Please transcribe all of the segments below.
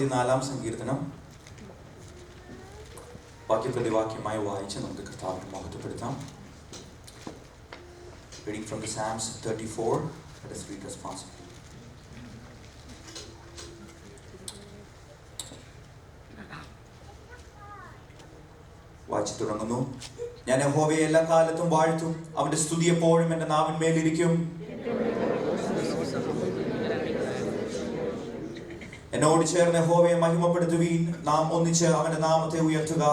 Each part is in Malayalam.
34 സങ്കീർത്തനം വാക്യപ്രതിവാക്യമായി വായിച്ച് നമുക്ക് കർത്താവിനെ മഹത്വപ്പെടുത്താം. Reading from the Psalms 34. Let us read responsibly. വായിച്ചു തുടങ്ങുന്നു. ഞാൻ യഹോവയെ എല്ലാ കാലത്തും വാഴ്ത്തും, അവന്റെ സ്തുതി എപ്പോഴും എന്റെ നാവിന്മേലിരിക്കും. എന്നോട് ചേർന്ന് യഹോവയെ മഹിമപ്പെടുത്തുവീൻ, നാം ഒന്നിച്ച് അവന്റെ നാമത്തെ ഉയർത്തുക.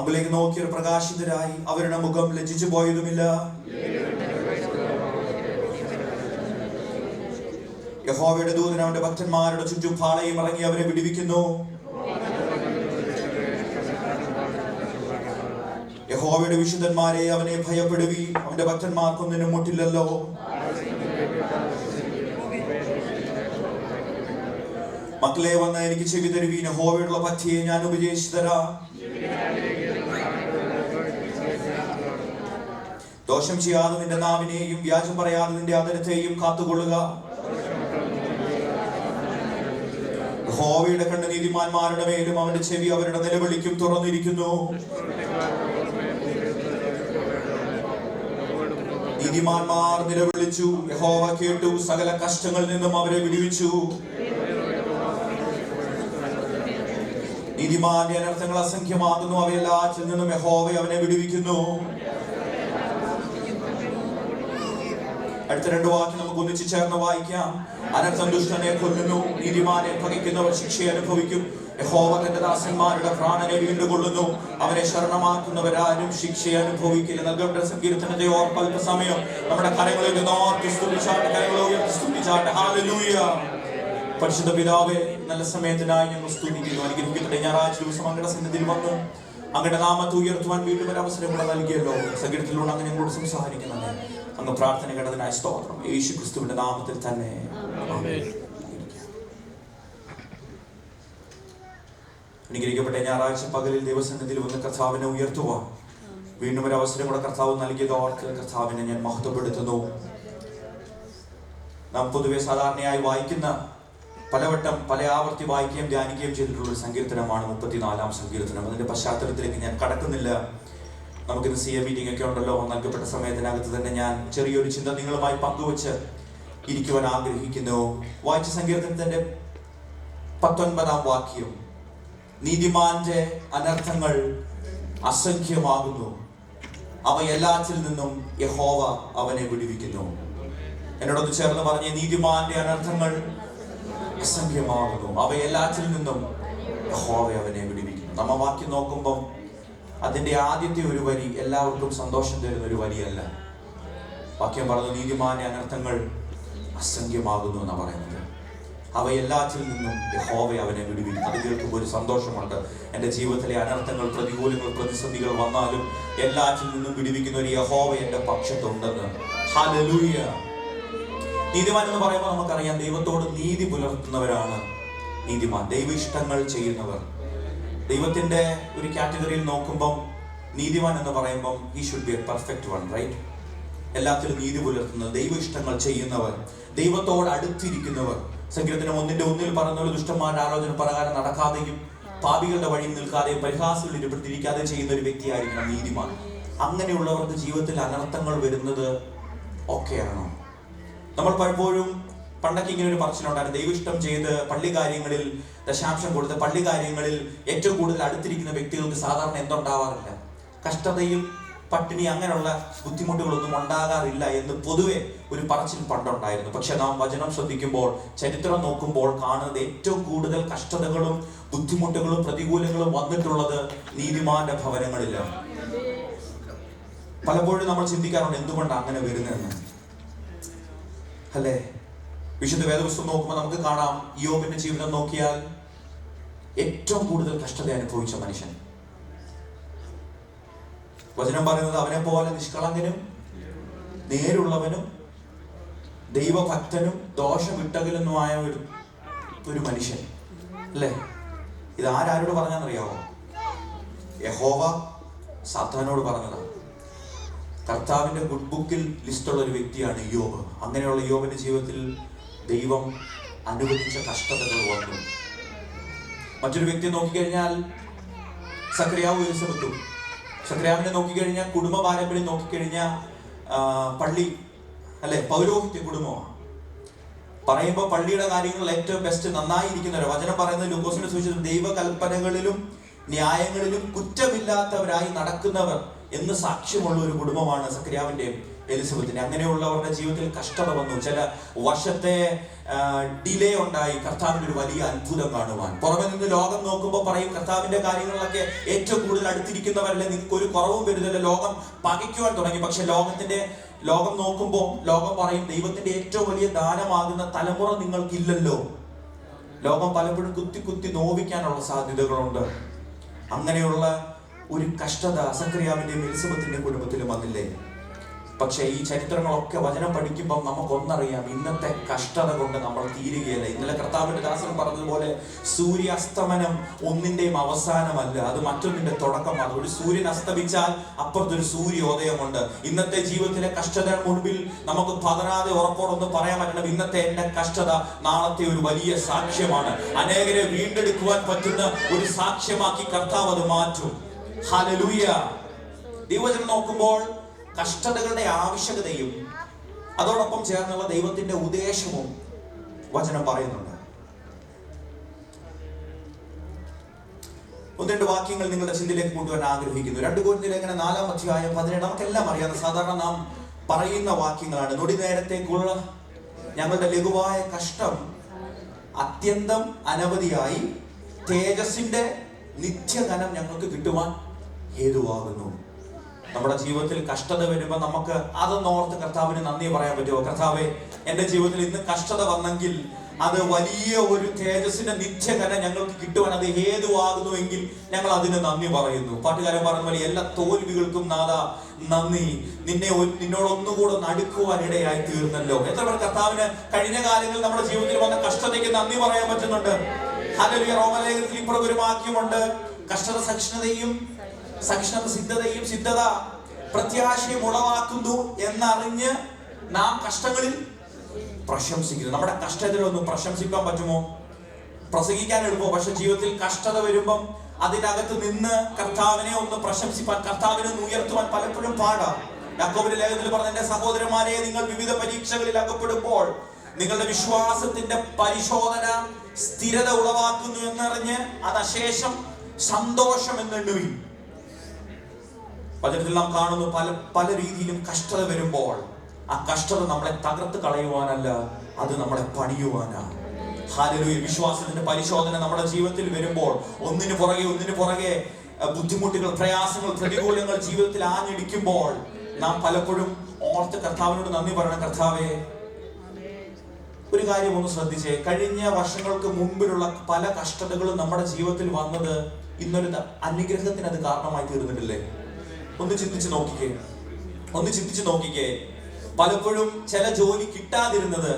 അവലേക്ക് നോക്കിയവർ പ്രകാശിതരായി, അവരുടെ മുഖം ലജ്ജിച്ചു പോയതുമില്ല. യഹോവയുടെ ദൂതൻ അവന്റെ ഭക്തന്മാരുടെ ചുറ്റും പാളയം ഇറങ്ങി അവരെ വിടുവിക്കുന്നു. യഹോവയുടെ വിശുദ്ധന്മാരെ, അവനെ ഭയപ്പെടുവീൻ, അവന്റെ ഭക്തന്മാർക്കൊന്നിനും മുട്ടില്ലല്ലോ. മക്കളെ, വന്ന് എനിക്ക് ചെവി തരുവീൻ, യഹോവയുള്ള പഥ്യയെ ഞാൻ ഉപദേശിച്ചു തരാം. ദോഷം ചെയ്യാതെ നിന്റെ നാവിനെയും വ്യാജം പറയാതെ നിന്റെ അധരത്തെയും കാത്തുകൊള്ളുക. യഹോവയുടെ കണ്ണ് നീതിമാന്മാരുടെ മേലും അവന്റെ ചെവി അവരുടെ നിലവിളിക്കും തുറന്നിരിക്കുന്നു. നീതിമാന്മാർ നിലവിളിച്ചു, യഹോവ കേട്ടു, സകല കഷ്ടങ്ങളിൽ നിന്നും അവരെ വിടുവിച്ചു. നീതിമാന്റെ അനർത്ഥങ്ങൾ അസംഖ്യമാകുന്നു, അവയെല്ലാറ്റിൽ നിന്നും യഹോവ അവനെ വിടുവിക്കുന്നു. അടുത്ത 2 വാക്യം നമുക്ക് ഒന്നിച്ചു ചേർന്ന് വായിക്കാം. അനർത്ഥം ദുഷ്ടനെ കൊല്ലുന്നു, നീതിമാനെ പകയ്ക്കുന്നവർ ശിക്ഷ അനുഭവിക്കും. യഹോവ തന്റെ ദാസന്മാരുടെ പ്രാണനെ വീണ്ടുകൊള്ളുന്നു, അവനെ ശരണമാക്കുന്നവരാരും ശിക്ഷ അനുഭവിക്കില്ല. നൽകപ്പെട്ട സങ്കീർത്തനത്തെ ഓർത്ത് അല്പസമയം നമ്മുടെ കരങ്ങളിൽ സ്തുതിച്ചാട്ടെ. ഹല്ലേലൂയ. പരിശുദ്ധ പിതാവേ, നല്ല സമയത്തിനായി ഞങ്ങൾ സ്തുതിക്കുന്നു. അനുഗ്രഹിക്കട്ടെ. ഞായറാഴ്ച ദിവസം അങ്ങയുടെ സന്നിധിയിൽ വന്ന് അങ്ങയുടെ നാമത്തെ ഉയർത്തുവാൻ വീണ്ടും ഒരു അവസരം കൂടെ നൽകിയല്ലോ. സങ്കീർത്തനത്തിലൂടെ അങ്ങ് ഞങ്ങളോട് സംസാരിക്കുന്നത് അങ്ങ് പ്രാർത്ഥന കേട്ടതിനായി സ്തോത്രം. യേശു ക്രിസ്തുവിന്റെ നാമത്തിൽ തന്നെ. അനുഗ്രഹിക്കപ്പെട്ട ഞായറാഴ്ച പകലിൽ ദൈവസന്നിധിയിൽ വന്ന് കർത്താവിനെ ഉയർത്തുവാൻ വീണ്ടും ഒരു അവസരം കൂടെ കർത്താവ് നൽകിയത് ഓർത്ത് കർത്താവിനെ ഞാൻ മഹത്വപ്പെടുത്തുന്നു. നാം പൊതുവെ സാധാരണയായി വായിക്കുന്ന, പലവട്ടം പല ആവർത്തി വായിക്കുകയും ധ്യാനിക്കുകയും ചെയ്തിട്ടുള്ള ഒരു സങ്കീർത്തനമാണ് 34 സങ്കീർത്തനം. അതിന്റെ പശ്ചാത്തലത്തിലേക്ക് ഞാൻ കടക്കുന്നില്ല. നമുക്കിന്ന് CA മീറ്റിംഗ് ഒക്കെ ഉണ്ടല്ലോ. നൽകപ്പെട്ട സമയത്തിനകത്ത് തന്നെ ഞാൻ ചെറിയൊരു ചിന്ത നിങ്ങളുമായി പങ്കുവച്ച് ഇരിക്കുവാൻ ആഗ്രഹിക്കുന്നു. വായിച്ച സങ്കീർത്തനത്തിന്റെ 19 വാക്യം, നീതിമാന്റെ അനർത്ഥങ്ങൾ അസംഖ്യമാകുന്നു, അവ എല്ലാറ്റിൽ നിന്നും യഹോവ അവനെ വിടുവിക്കുന്നു. എന്നോടൊന്ന് ചേർന്ന് പറഞ്ഞേ, നീതിമാന്റെ അനർത്ഥങ്ങൾ അസംഖ്യമാകുന്നു, അവ എല്ലാറ്റിൽ നിന്നും യഹോവ അവനെ വിടുവിക്കുന്നു. നമ്മ വാക്യം നോക്കുമ്പം അതിന്റെ ആദ്യത്തെ ഒരു വരി എല്ലാവർക്കും സന്തോഷം തരുന്ന ഒരു വരിയല്ല. വാക്യം പറഞ്ഞു, നീതിമാന്റെ അനർത്ഥങ്ങൾ അസംഖ്യമാകുന്നു എന്നാ പറയുന്നത്. അവ എല്ലാറ്റിൽ നിന്നും യഹോവ അവനെ വിടുവിക്കും. അത് കേൾക്കുമ്പോൾ ഒരു സന്തോഷമുണ്ട്. എൻ്റെ ജീവിതത്തിലെ അനർത്ഥങ്ങൾ, പ്രതികൂലങ്ങൾ, പ്രതിസന്ധികൾ വന്നാലും എല്ലാറ്റിൽ നിന്നും വിടുവിക്കുന്ന ഒരു യഹോവ എൻ്റെ പക്ഷത്തുണ്ടെന്ന്. ഹല്ലേലൂയ. നീതിമാൻ എന്ന് പറയുമ്പോൾ നമുക്കറിയാം, ദൈവത്തോട് നീതി പുലർത്തുന്നവരാണ് നീതിമാൻ. ദൈവ ഇഷ്ടങ്ങൾ ചെയ്യുന്നവർ. ദൈവത്തിന്റെ ഒരു കാറ്റഗറിയിൽ നോക്കുമ്പം നീതിമാൻ എന്ന് പറയുമ്പം he should be a perfect one, right? എല്ലാത്തിലും നീതി പുലർത്തുന്നവർ, ദൈവ ഇഷ്ടങ്ങൾ ചെയ്യുന്നവർ, ദൈവത്തോട് അടുത്തിരിക്കുന്നവർ. സങ്കീർത്തനം 1:1 പറഞ്ഞ പോലെ ദുഷ്ടന്മാരുടെ ആലോചന പ്രകാരം നടക്കാതെയും പാപികളുടെ വഴിയിൽ നിൽക്കാതെയും പരിഹാസികളിൽ ഇരിക്കാതെ ചെയ്യുന്ന ഒരു വ്യക്തിയായിരിക്കണം നീതിമാൻ. അങ്ങനെയുള്ളവർക്ക് ജീവിതത്തിൽ അനർത്ഥങ്ങൾ വരുന്നത് ഒക്കെയാണോ? നമ്മൾ പലപ്പോഴും പണ്ടൊക്കെ ഇങ്ങനെ ഒരു പറച്ചിലുണ്ടായിരുന്നു, ദൈവിഷ്ടം ചെയ്ത് പള്ളി കാര്യങ്ങളിൽ ദശാംശം കൊടുത്ത് പള്ളി കാര്യങ്ങളിൽ ഏറ്റവും കൂടുതൽ അടുത്തിരിക്കുന്ന വ്യക്തികൾക്ക് സാധാരണ എന്തുണ്ടാവാറില്ല, കഷ്ടതയും പട്ടിണി അങ്ങനെയുള്ള ബുദ്ധിമുട്ടുകളൊന്നും ഉണ്ടാകാറില്ല എന്ന് പൊതുവെ ഒരു പറച്ചിൽ പണ്ടുണ്ടായിരുന്നു. പക്ഷെ നാം വചനം ശ്രദ്ധിക്കുമ്പോൾ, ചരിത്രം നോക്കുമ്പോൾ കാണുന്നത് ഏറ്റവും കൂടുതൽ കഷ്ടതകളും ബുദ്ധിമുട്ടുകളും പ്രതികൂലങ്ങളും വന്നിട്ടുള്ളത് നീതിമാന്റെ ഭവനങ്ങളിലാണ്. പലപ്പോഴും നമ്മൾ ചിന്തിക്കാറുണ്ട് എന്തുകൊണ്ടാണ് അങ്ങനെ വരുന്നതെന്ന്, അല്ലേ? വിശുദ്ധ വേദപുസ്തകം നോക്കുമ്പോൾ നമുക്ക് കാണാം, യോബിന്റെ ജീവിതം നോക്കിയാൽ ഏറ്റവും കൂടുതൽ കഷ്ടത അനുഭവിച്ച മനുഷ്യൻ. വചനം പറയുന്നത് അവനെ പോലെ നിഷ്കളങ്കനും നേരുള്ളവനും ദൈവഭക്തനും ദോഷവിട്ടകലുന്നുമായ ഒരു മനുഷ്യൻ, അല്ലേ? ഇത് ആരോട് പറഞ്ഞാന്നറിയാവോ? യഹോവ സാത്താനോട് പറഞ്ഞതാണ്. കർത്താവിന്റെ ഗുഡ് ബുക്കിൽ ലിസ്റ്റുള്ള ഒരു വ്യക്തിയാണ് യോബ്. അങ്ങനെയുള്ള യോബിന്റെ ജീവിതത്തിൽ ദൈവം അനുവദിച്ച കഷ്ടതകൾ വന്നു. മറ്റൊരു വ്യക്തിയെ നോക്കിക്കഴിഞ്ഞാൽ സക്രിയാവ് എലിസബത്തും. സക്രിയാവിനെ നോക്കിക്കഴിഞ്ഞാൽ കുടുംബ പാരമ്പര്യം നോക്കിക്കഴിഞ്ഞാൽ പള്ളി അല്ലെ, പൗരോഹിത്യ കുടുംബമാണ്. പറയുമ്പോൾ പള്ളിയുടെ കാര്യങ്ങൾ ഏറ്റവും ബെസ്റ്റ് നന്നായിരിക്കുന്നവർ. വചനം പറയുന്നത് ലൂക്കോസിനെ സൂചിപ്പിച്ചത് ദൈവകൽപ്പനകളിലും ന്യായങ്ങളിലും കുറ്റമില്ലാത്തവരായി നടക്കുന്നവർ എന്ന് സാക്ഷ്യമുള്ള ഒരു കുടുംബമാണ് സക്രിയാവിന്റെയും എലിസബത്തിന്റെ. അങ്ങനെയുള്ളവരുടെ ജീവിതത്തിൽ കഷ്ടത വന്നു. ചില വർഷത്തെ ഡിലേ ഉണ്ടായി കർത്താവിന്റെ ഒരു വലിയ അത്ഭുതം കാണുവാൻ. പുറമെ നിന്ന് ലോകം നോക്കുമ്പോൾ പറയും കർത്താവിന്റെ കാര്യങ്ങളിലൊക്കെ ഏറ്റവും കൂടുതൽ അടുത്തിരിക്കുന്നവരല്ലേ, നിങ്ങൾക്ക് ഒരു കുറവും വരുന്നില്ല, ലോകം പകയ്ക്കുവാൻ തുടങ്ങി. പക്ഷെ ലോകം നോക്കുമ്പോൾ ലോകം പറയും ദൈവത്തിന്റെ ഏറ്റവും വലിയ ദാനമാകുന്ന തലമുറ നിങ്ങൾക്കില്ലല്ലോ. ലോകം പലപ്പോഴും കുത്തി കുത്തി നോവിക്കാനുള്ള സാധ്യതകളുണ്ട്. അങ്ങനെയുള്ള ഒരു കഷ്ടത സക്രിയാവിന്റെയും എലിസബത്തിന്റെ കുടുംബത്തിലും വന്നില്ലേ? പക്ഷേ ഈ ചരിത്രങ്ങളൊക്കെ വചനം പഠിക്കുമ്പോൾ നമുക്കൊന്നറിയാം, ഇന്നത്തെ കഷ്ടത കൊണ്ട് നമ്മൾ തീരുകയല്ല. ഇന്നലെ കർത്താവിന്റെ ദാസൻ പറഞ്ഞതുപോലെ സൂര്യാസ്തമനം ഒന്നിന്റെയും അവസാനമല്ല, അത് മറ്റൊന്നിന്റെ തുടക്കമാണ്. ഒരു സൂര്യൻ അസ്തമിച്ചാൽ അപ്പുറത്തൊരു സൂര്യോദയമുണ്ട്. ഇന്നത്തെ ജീവിതത്തിലെ കഷ്ടത മുൻപിൽ നമുക്ക് പതറാതെ ഉറപ്പോടൊന്ന് പറയാൻ പറ്റണം, ഇന്നത്തെ എന്റെ കഷ്ടത നാളത്തെ ഒരു വലിയ സാക്ഷ്യമാണ്. അനേകരെ വീണ്ടെടുക്കുവാൻ പറ്റുന്ന ഒരു സാക്ഷ്യമാക്കി കർത്താവ് അത് മാറ്റും. ഹല്ലേലൂയ. ദൈവവചനം നോക്കുമ്പോൾ കഷ്ടതകളുടെ ആവശ്യകതയും അതോടൊപ്പം ചേർന്നുള്ള ദൈവത്തിന്റെ ഉദ്ദേശവും വചനം പറയുന്നുണ്ട്. ഒന്ന് രണ്ട് വാക്യങ്ങൾ നിങ്ങളുടെ ചിന്തയിലേക്ക് കൊണ്ടുവരാൻ ആഗ്രഹിക്കുന്നു. 2 കൊരിന്ത്യർ ലേഖനം 4-ാം അധ്യായം 17. നമുക്കെല്ലാം അറിയാവുന്ന സാധാരണ നാം പറയുന്ന വാക്യങ്ങളാണ്. നൊടി നേരത്തേക്കുള്ള ഞങ്ങളുടെ ലഘുവായ കഷ്ടം അത്യന്തം അനവധിയായി തേജസ്സിന്റെ നിത്യഘനം ഞങ്ങൾക്ക് കിട്ടുവാൻ ഹേതുവാകുന്നു. നമ്മുടെ ജീവിതത്തിൽ കഷ്ടത വരുമ്പോൾ നമുക്ക് അതൊന്നോർത്ത് കർത്താവിന് നന്ദി പറയാൻ പറ്റുമോ? കർത്താവെ, എന്റെ ജീവിതത്തിൽ ഇന്ന് കഷ്ടത വന്നെങ്കിൽ അത് വലിയ ഒരു തേജസ്സിന്റെ നിത്യഘനം ഞങ്ങൾക്ക് കിട്ടുവാൻ അത് ഹേതുവാകുന്നുവെങ്കിൽ ഞങ്ങൾ അതിന് നന്ദി പറയുന്നു. പാട്ടുകാരൻ പറഞ്ഞ പോലെ എല്ലാ തോൽവികൾക്കും നാഥ നന്ദി, നിന്നോടൊന്നുകൂടെ നടുക്കുവാൻ ഇടയായി തീർന്നല്ലോ. എത്ര പേർ കർത്താവിന് കഴിഞ്ഞ കാലങ്ങളിൽ നമ്മുടെ ജീവിതത്തിൽ വന്ന കഷ്ടതയ്ക്ക് നന്ദി പറയാൻ പറ്റുന്നുണ്ട്? ഹല്ലേലൂയ. റോമലേഖനത്തിൽ ഇപ്പോഴും ഒരു വാക്യമുണ്ട്, കഷ്ടത സഹിഷ്ണുതയും സഹിഷ്ണുത സിദ്ധതയും സിദ്ധത പ്രത്യാശയും ഉളവാക്കുന്നു എന്നറിഞ്ഞ് നാം കഷ്ടങ്ങളിൽ പ്രശംസിക്കുന്നു. നമ്മുടെ കഷ്ടത്തിലൊന്നും പ്രശംസിക്കാൻ പറ്റുമോ? പ്രസംഗിക്കാൻ എളുപ്പമോ? പക്ഷെ ജീവിതത്തിൽ കഷ്ടത വരുമ്പം അതിനകത്ത് നിന്ന് കർത്താവിനെ ഒന്ന് പ്രശംസിപ്പാൻ, കർത്താവിനെ ഒന്ന് ഉയർത്തുവാൻ പലപ്പോഴും പാടാം. യാക്കോബിന്റെ ലേഖനത്തിൽ പറഞ്ഞ എന്റെ സഹോദരന്മാരെ, നിങ്ങൾ വിവിധ പരീക്ഷകളിൽ അകപ്പെടുമ്പോൾ നിങ്ങളുടെ വിശ്വാസത്തിന്റെ പരിശോധന സ്ഥിരത ഉളവാക്കുന്നു എന്നറിഞ്ഞ് അത് അശേഷം സന്തോഷം എന്നെണ്ണുവിൻ. വചനത്തിൽ നാം കാണുന്നു പല രീതിയിലും കഷ്ടത വരുമ്പോൾ ആ കഷ്ടത നമ്മളെ തകർത്ത് കളയുവാനല്ല, അത് നമ്മളെ പണിയുവാനാണ്. ഹല്ലേലൂയ. വിശ്വാസത്തിന്റെ പരിശോധന നമ്മുടെ ജീവിതത്തിൽ വരുമ്പോൾ ഒന്നിനു പുറകെ ബുദ്ധിമുട്ടുകൾ, പ്രയാസങ്ങൾ, പ്രതികൂലങ്ങൾ ജീവിതത്തിൽ ആഞ്ഞടിക്കുമ്പോൾ നാം പലപ്പോഴും ഓർത്ത് കർത്താവിനോട് നന്ദി പറയണം. കർത്താവേ, ഒരു കാര്യം ഒന്ന് ശ്രദ്ധിച്ചേ, കഴിഞ്ഞ വർഷങ്ങൾക്ക് മുമ്പിലുള്ള പല കഷ്ടതകളും നമ്മുടെ ജീവിതത്തിൽ വന്നത് ഇന്നൊരു അനുഗ്രഹത്തിന് അത് കാരണമായി തീർന്നിട്ടില്ലേ? ഒന്ന് ചിന്തിച്ച് നോക്കിക്കേ. പലപ്പോഴും ചില ജോലി കിട്ടാതിരുന്നത്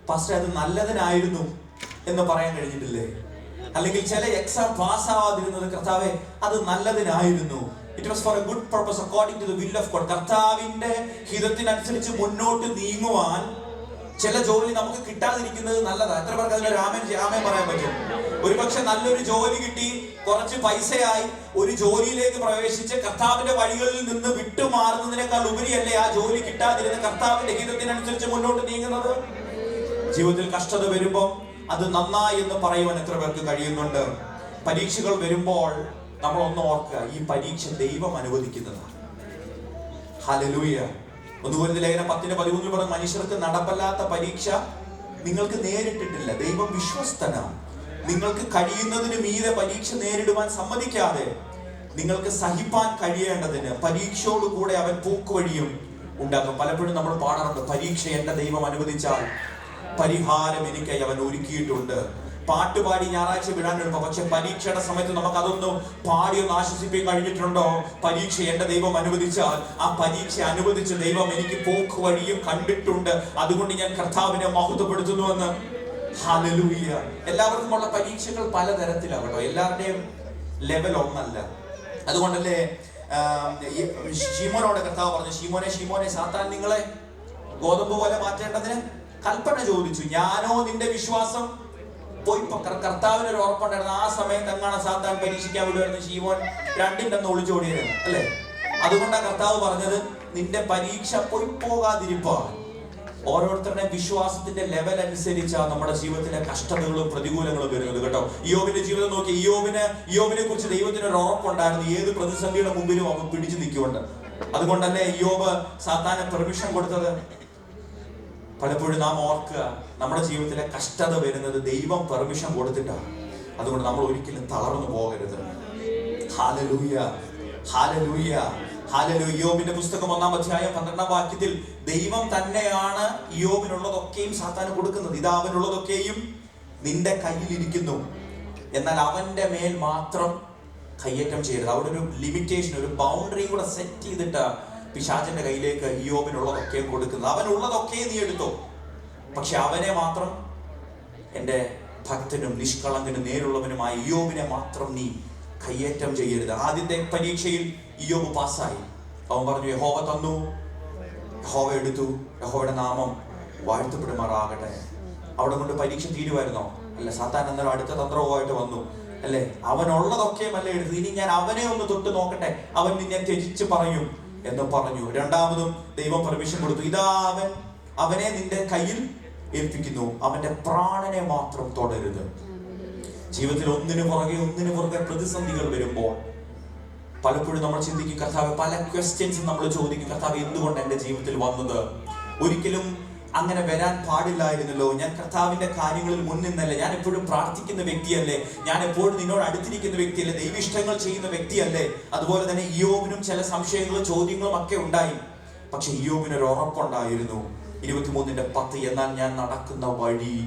പാസ്റ്റർ അത് നല്ലതിനായിരുന്നു എന്ന് പറയാൻ കഴിഞ്ഞിട്ടില്ലേ? അല്ലെങ്കിൽ ചില എക്സാം പാസ്സാവാതിരുന്നത് കർത്താവെ അത് നല്ലതിനായിരുന്നു, it was for a good purpose according to the will of God. കർത്താവിന്റെ ഹിതത്തിനനുസരിച്ച് മുന്നോട്ട് നീങ്ങുവാൻ ചില ജോലി നമുക്ക് കിട്ടാതിരിക്കുന്നത് നല്ലതാണ്. എത്ര പേർക്ക് അതിന് രാമൻ പറയാൻ പറ്റും? ഒരുപക്ഷെ നല്ലൊരു ജോലി കിട്ടി, കുറച്ച് പൈസയായി, ഒരു ജോലിയിലേക്ക് പ്രവേശിച്ച് കർത്താവിന്റെ വഴികളിൽ നിന്ന് വിട്ടുമാറുന്നതിനേക്കാൾ ഉപരിയല്ലേ ആ ജോലി കിട്ടാതിരുന്ന കർത്താവിന്റെ ഹിതത്തിനനുസരിച്ച് മുന്നോട്ട് നീങ്ങുന്നത്? ജീവിതത്തിൽ കഷ്ടത വരുമ്പോൾ അത് നന്നായി എന്ന് പറയുവാൻ എത്ര പേർക്ക് കഴിയുന്നുണ്ട്? പരീക്ഷകൾ വരുമ്പോൾ നമ്മൾ ഒന്ന് ഓർക്കുക, ഈ പരീക്ഷ ദൈവം അനുവദിക്കുന്നതാണ്. ഹല്ലേലൂയ. 1 കൊരിന്ത്യർ ലേഖനം 10:13 പറഞ്ഞ മനുഷ്യർക്ക് നടപ്പല്ലാത്ത പരീക്ഷ നിങ്ങൾക്ക് നേരിട്ടിട്ടില്ല, ദൈവം വിശ്വസ്തനാണ്. നിങ്ങൾക്ക് കഴിയുന്നതിന് മീതെ പരീക്ഷ നേരിടുവാൻ സമ്മതിക്കാതെ നിങ്ങൾക്ക് സഹിപ്പാൻ കഴിയേണ്ടതിന് പരീക്ഷയോടുകൂടെ അവൻ പോക്കുവഴിയും ഉണ്ടാക്കും. പലപ്പോഴും നമ്മൾ പാടാറുണ്ട്, പരീക്ഷ എന്റെ ദൈവം അനുവദിച്ചാൽ പരിഹാരം എനിക്കായി അവൻ ഒരുക്കിയിട്ടുണ്ട്. പാട്ടുപാടി ഞായറാഴ്ച വിടാൻ എളുപ്പം, പക്ഷെ പരീക്ഷയുടെ സമയത്ത് നമുക്ക് അതൊന്നും പാടിയൊന്ന് ആശ്വസിപ്പിക്കാൻ കഴിഞ്ഞിട്ടുണ്ടോ? പരീക്ഷ എന്റെ ദൈവം അനുവദിച്ചാൽ ആ പരീക്ഷ അനുവദിച്ച ദൈവം എനിക്ക് പോക്ക് വഴിയും കണ്ടിട്ടുണ്ട്, അതുകൊണ്ട് ഞാൻ കർത്താവിനെ മഹത്വപ്പെടുത്തുന്നുവെന്ന്. ഹല്ലേലൂയ. എല്ലാവർക്കും ഉള്ള പരീക്ഷകൾ പലതരത്തിലാകട്ടോ, എല്ലാവരുടെയും ലെവൽ ഒന്നല്ല. അതുകൊണ്ടല്ലേ ശീമോനോട് കർത്താവ് പറഞ്ഞു, ശീമോനെ സാത്താൻ നിങ്ങളെ ഗോതമ്പ് പോലെ മാറ്റേണ്ടതിന് കൽപ്പന ചോദിച്ചു, ഞാനോ നിന്റെ വിശ്വാസം പോയി. കർത്താവിന് ഒരു ഉറപ്പുണ്ടായിരുന്നു, ആ സമയത്ത് എങ്ങാണ് സാത്താൻ പരീക്ഷിക്കാൻ വിടുമായിരുന്നു, ശീമോൻ രണ്ടിൻ്റെ ഒന്ന് ഒളിച്ചോടിയായിരുന്നു അല്ലേ. അതുകൊണ്ടാണ് കർത്താവ് പറഞ്ഞത്, നിന്റെ പരീക്ഷ പോയി പോകാതിരിപ്പാൻ. ഓരോരുത്തരുടെ വിശ്വാസത്തിന്റെ ലെവൽ അനുസരിച്ചാണ് നമ്മുടെ ജീവിതത്തിലെ കഷ്ടതകളും പ്രതികൂലങ്ങളും വരുന്നത് കേട്ടോ. ഇയ്യോബിന്റെ ജീവിതം നോക്കി, ഇയ്യോബിനെ കുറിച്ച് ദൈവത്തിന് ഒരു ഉറപ്പുണ്ടായിരുന്നു, ഏത് പ്രതിസന്ധിയുടെ മുമ്പിലും അവൻ പിടിച്ചു നിൽക്കുന്നുണ്ട്. അതുകൊണ്ടല്ലേ ഇയ്യോബ് സാത്താനെ പെർമിഷൻ കൊടുത്തത്. പലപ്പോഴും നാം ഓർക്കുക, നമ്മുടെ ജീവിതത്തിലെ കഷ്ടത വരുന്നത് ദൈവം പെർമിഷൻ കൊടുത്തിട്ടാണ്. അതുകൊണ്ട് നമ്മൾ ഒരിക്കലും തളർന്നു പോകരുത്. Hallelujah, hallelujah, hallelujah. ഇയ്യോബിന്റെ പുസ്തകം 1-ാം അധ്യായം 12-ാം വാക്യത്തിൽ ദൈവം തന്നെയാണ് ഇയ്യോബിനുള്ളതൊക്കെയും സാത്താന് കൊടുക്കുന്നത്. ഇതാ അവനുള്ളതൊക്കെയും നിന്റെ കയ്യിലിരിക്കുന്നു, എന്നാൽ അവന്റെ മേൽ മാത്രം കയ്യേറ്റം ചെയ്യരുത്. അവിടെ ഒരു ലിമിറ്റേഷൻ, ഒരു ബൗണ്ടറി കൂടെ സെറ്റ് ചെയ്തിട്ട് പിശാചിന്റെ കയ്യിലേക്ക് ഇയ്യോബിനുള്ളതൊക്കെയും കൊടുക്കുന്നത്. അവനുള്ളതൊക്കെ നീ എടുത്തോ, പക്ഷെ അവനെ മാത്രം, എൻ്റെ ഭക്തനും നിഷ്കളങ്കനും നേരുള്ളവനുമായ ഇയ്യോബിനെ മാത്രം നീ കയ്യേറ്റം ചെയ്യരുത്. ആദ്യത്തെ പരീക്ഷയിൽ ഇയ്യോബ് പാസ്സായി. അവൻ പറഞ്ഞു, യഹോവ തന്നു, യഹോവ എടുത്തു, യഹോവയുടെ നാമം വാഴ്ത്തപ്പെടുമാറാകട്ടെ. അവിടെ കൊണ്ട് പരീക്ഷ തീരുമായിരുന്നോ? അല്ല, സാത്താൻ അന്നേരം അടുത്ത തന്ത്രവുമായിട്ട് വന്നു അല്ലേ. അവനുള്ളതൊക്കെ അല്ല എടുത്തത്, ഇനി ഞാൻ അവനെ ഒന്ന് തൊട്ട് നോക്കട്ടെ, അവൻ നിന്നെ ത്യജിച്ച് പറയും എന്ന് പറഞ്ഞു. രണ്ടാമതും ദൈവം പെർമിഷൻ കൊടുത്തു, ഇതാ അവനെ നിന്റെ കയ്യിൽ ഏൽപ്പിക്കുന്നു, അവന്റെ പ്രാണനെ മാത്രം തൊടരുത്. ജീവിതത്തിൽ ഒന്നിനു പുറകെ പ്രതിസന്ധികൾ വരുമ്പോൾ പലപ്പോഴും നമ്മൾ ചിന്തിക്കും, കർത്താവ്, പല ക്വസ്റ്റ്യൻസും നമ്മൾ ചോദിക്കും, കർത്താവ് എന്തുകൊണ്ട് എൻ്റെ ജീവിതത്തിൽ വന്നത്? ഒരിക്കലും അങ്ങനെ വരാൻ പാടില്ലായിരുന്നല്ലോ. ഞാൻ കർത്താവിന്റെ കാര്യങ്ങളിൽ മുൻനിന്നല്ലേ, ഞാൻ എപ്പോഴും പ്രാർത്ഥിക്കുന്ന വ്യക്തിയല്ലേ, ഞാൻ എപ്പോഴും നിന്നോട് അടുത്തിരിക്കുന്ന വ്യക്തിയല്ലേ, ദൈവിഷ്ടങ്ങൾ ചെയ്യുന്ന വ്യക്തിയല്ലേ. അതുപോലെ തന്നെ ഇയ്യോബിനും ചില സംശയങ്ങളും ചോദ്യങ്ങളും ഒക്കെ ഉണ്ടായി. പക്ഷെ ഇയ്യോബിനൊരു ഉറപ്പുണ്ടായിരുന്നു, 23:10, എന്നാൽ ഞാൻ നടക്കുന്ന വഴി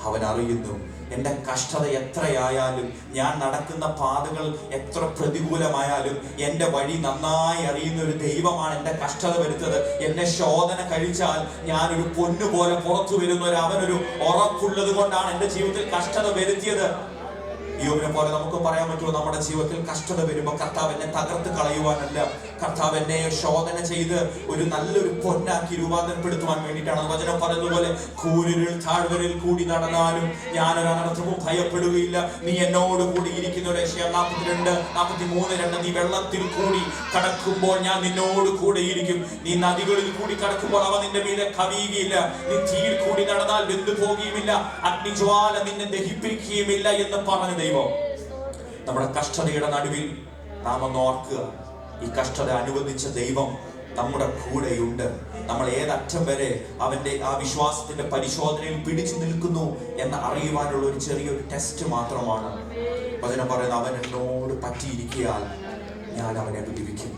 അവൻ അറിയുന്നു. എൻ്റെ കഷ്ടത എത്രയായാലും, ഞാൻ നടക്കുന്ന പാതകൾ എത്ര പ്രതികൂലമായാലും, എൻ്റെ വഴി നന്നായി അറിയുന്ന ഒരു ദൈവമാണ് എൻ്റെ കഷ്ടത വരുത്തത്. എന്നെ ശോധന കഴിച്ചാൽ ഞാനൊരു പൊന്നുപോലെ പുറത്തു വരുന്ന അവനൊരു ഉറപ്പുള്ളത് കൊണ്ടാണ് എൻ്റെ ജീവിതത്തിൽ കഷ്ടത വരുത്തിയത്. ഇയ്യോബിനെ പോലെ നമുക്ക് പറയാൻ പറ്റുമോ? നമ്മുടെ ജീവിതത്തിൽ കഷ്ടത വരുമ്പോൾ കർത്താവ് എന്നെ തകർത്ത് കളയുവാനല്ല, കർത്താവ് എന്നെ ശോധന ചെയ്ത് ഒരു നല്ലൊരു പൊന്നാക്കി രൂപാന്തരപ്പെടുത്തുവാൻ വേണ്ടിയിട്ടാണ്. വചനം പറയുന്നതുപോലെ, കൂരിരുൾ താഴ്വരയിൽ കൂടി നടന്നാലും ഞാനൊരു അനർത്ഥവും ഭയപ്പെടുകയില്ല, നീ എന്നോട് കൂടി ഇരിക്കുന്ന. 42:43 നീ വെള്ളത്തിൽ കൂടി കടക്കുമ്പോൾ ഞാൻ നിന്നോട് കൂടെ ഇരിക്കും, നീ നദികളിൽ കൂടി കടക്കുമ്പോൾ അവ നിന്റെ മീതെ കവിയുകയില്ല, നീ തീയിൽ കൂടി നടന്നാൽ വെന്തു പോകുകയുമില്ല, അഗ്നിജ്വാല നിന്നെ ദഹിപ്പിക്കുകയുമില്ല എന്ന് പറഞ്ഞ ദൈവം. നമ്മുടെ കഷ്ടതയുടെ നടുവിൽ നാം ഒന്ന് ഓർക്കുക, ഈ കഷ്ടത അനുവദിച്ച ദൈവം നമ്മുടെ കൂടെയുണ്ട്. നമ്മൾ ഏതറ്റം വരെ അവന്റെ ആ വിശ്വാസത്തിന്റെ പരിശോധനയിൽ പിടിച്ചു നിൽക്കുന്നു എന്ന് അറിയുവാനുള്ള ഒരു ചെറിയൊരു ടെസ്റ്റ് മാത്രമാണ്. വചനം പറയുന്നത്, അവൻ എന്നോട് പറ്റിയിരിക്കിയാൽ ഞാൻ അവനെ വിടുവിക്കും.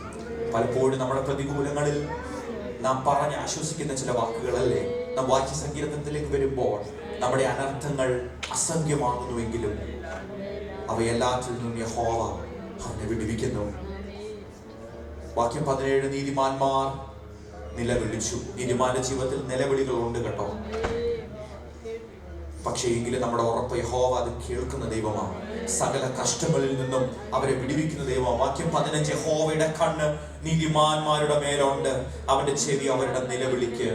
പലപ്പോഴും നമ്മുടെ പ്രതികൂലങ്ങളിൽ നാം പറഞ്ഞ് ആശ്വസിക്കുന്ന ചില വാക്കുകളല്ലേ, നാം വാക്യ സങ്കീർത്തനത്തിലേക്ക് വരുമ്പോൾ നമ്മുടെ അനർത്ഥങ്ങൾ അസംഖ്യമാകുന്നുവെങ്കിലും അവയെല്ലാത്തിൽ നിന്നും യഹോവ അവനെ വിടുവിക്കുന്നു. വാക്യം 17, നീതിമാന്മാർ നിലവിളിച്ചു. നീതിമാന്റെ ജീവിതത്തിൽ നിലവിളികളുണ്ട് കേട്ടോ, പക്ഷേ എങ്കിലും നമ്മുടെ ഉറപ്പ്, യഹോവ അത് കേൾക്കുന്ന ദൈവമാണ്, സകല കഷ്ടങ്ങളിൽ നിന്നും അവരെ വിടുവിക്കുന്ന ദൈവമാണ്. വാക്യം 15, യഹോവയുടെ കണ്ണ് നീതിമാന്മാരുടെ മേലുണ്ട്, അവന്റെ ചെവി അവരുടെ നിലവിളിക്ക്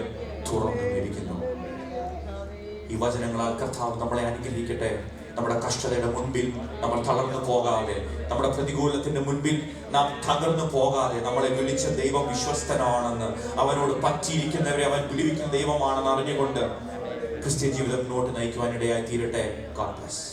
തുറന്നിരിക്കുന്നു. ഈ വചനങ്ങളാൽ കർത്താവ് നമ്മളെ അനുഗ്രഹിക്കട്ടെ. നമ്മുടെ കഷ്ടതയുടെ മുൻപിൽ നമ്മൾ തളർന്നു പോകാതെ, നമ്മുടെ പ്രതികൂലത്തിന്റെ മുൻപിൽ നാം തകർന്നു പോകാതെ, നമ്മളെ വിളിച്ച ദൈവം വിശ്വസ്തനാണെന്ന്, അവനോട് പറ്റിയിരിക്കുന്നവരെ അവൻ വിടുവിക്കുന്ന ദൈവമാണെന്ന് അറിഞ്ഞുകൊണ്ട് ക്രിസ്ത്യൻ ജീവിതം മുന്നോട്ട് നയിക്കുവാനിടയായി തീരട്ടെ. God bless.